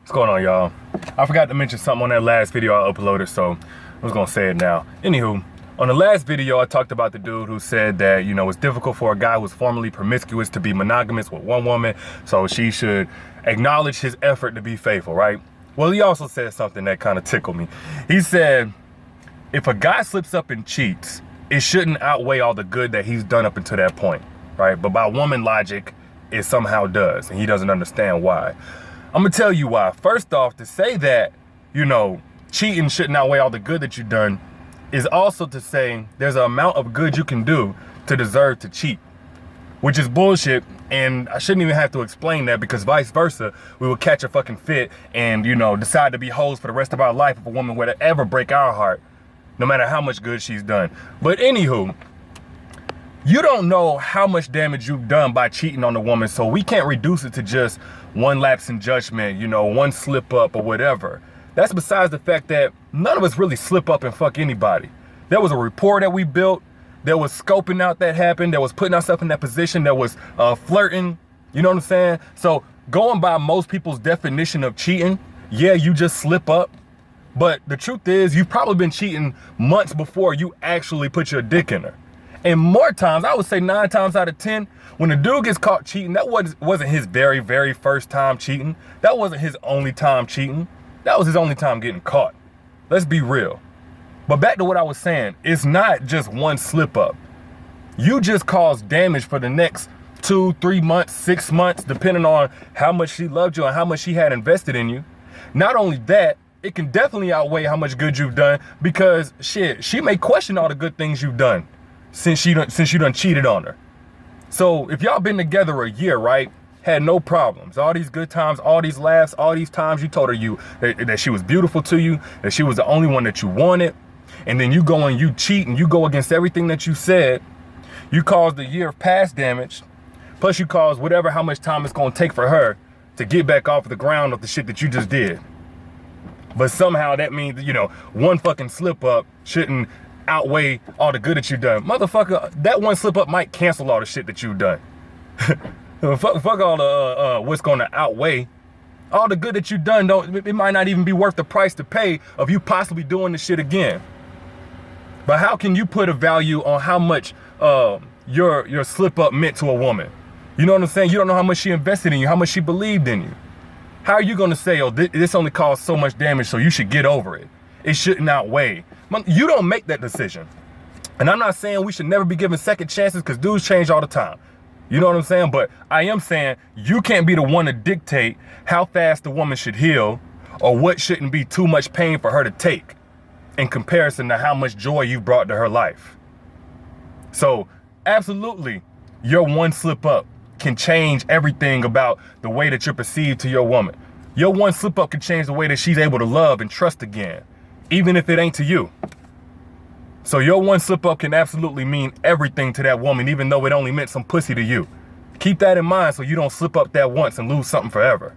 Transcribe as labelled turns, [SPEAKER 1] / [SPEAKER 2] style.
[SPEAKER 1] What's going on, y'all? I forgot to mention something on that last video I uploaded, so I was gonna say it now. Anywho, on the last video, I talked about the dude who said that, it's difficult for a guy who's formerly promiscuous to be monogamous with one woman, so she should acknowledge his effort to be faithful, right? Well, he also said something that kind of tickled me. He said, if a guy slips up and cheats, it shouldn't outweigh all the good that he's done up until that point, right? But by woman logic, it somehow does, and he doesn't understand why. I'm gonna tell you why. First off, to say that, cheating shouldn't outweigh all the good that you've done is also to say there's an amount of good you can do to deserve to cheat, which is bullshit. And I shouldn't even have to explain that, because vice versa, we will catch a fucking fit and, decide to be hoes for the rest of our life if a woman were to ever break our heart, no matter how much good she's done. But anywho, you don't know how much damage you've done by cheating on a woman, so we can't reduce it to just one lapse in judgment, one slip up or whatever. That's besides the fact that none of us really slip up and fuck anybody. There was a rapport that we built. There was scoping out that happened. There was putting ourselves in that position. There was flirting. You know what I'm saying? So going by most people's definition of cheating, yeah, you just slip up. But the truth is, you've probably been cheating months before you actually put your dick in her. And more times, I would say 9 times out of 10, when a dude gets caught cheating, that wasn't his very, very first time cheating. That wasn't his only time cheating. That was his only time getting caught. Let's be real. But back to what I was saying, it's not just one slip up. You just caused damage for the next 2, 3 months, 6 months, depending on how much she loved you and how much she had invested in you. Not only that, it can definitely outweigh how much good you've done, because shit, she may question all the good things you've done since you done cheated on her. So if y'all been together a year, right, had no problems, all these good times, all these laughs, all these times you told her that she was beautiful to you, that she was the only one that you wanted, and then you go and you cheat and you go against everything that you said, you caused a year of past damage, plus you caused how much time it's gonna take for her to get back off the ground of the shit that you just did. But somehow that means, one fucking slip up shouldn't outweigh all the good that you've done. Motherfucker, that one slip up might cancel all the shit that you've done. fuck all the what's gonna outweigh all the good that you've done. It might not even be worth the price to pay of you possibly doing this shit again. But how can you put a value on how much your slip up meant to a woman? You know what I'm saying? You don't know how much she invested in you, how much she believed in you. How are you gonna say, oh, this only caused so much damage, so you should get over it? It shouldn't outweigh. You don't make that decision. And I'm not saying we should never be given second chances, because dudes change all the time. You know what I'm saying? But I am saying you can't be the one to dictate how fast the woman should heal, or what shouldn't be too much pain for her to take in comparison to how much joy you've brought to her life. So absolutely, your one slip up can change everything about the way that you're perceived to your woman. Your one slip up can change the way that she's able to love and trust again, even if it ain't to you. So your one slip up can absolutely mean everything to that woman, even though it only meant some pussy to you. Keep that in mind so you don't slip up that once and lose something forever.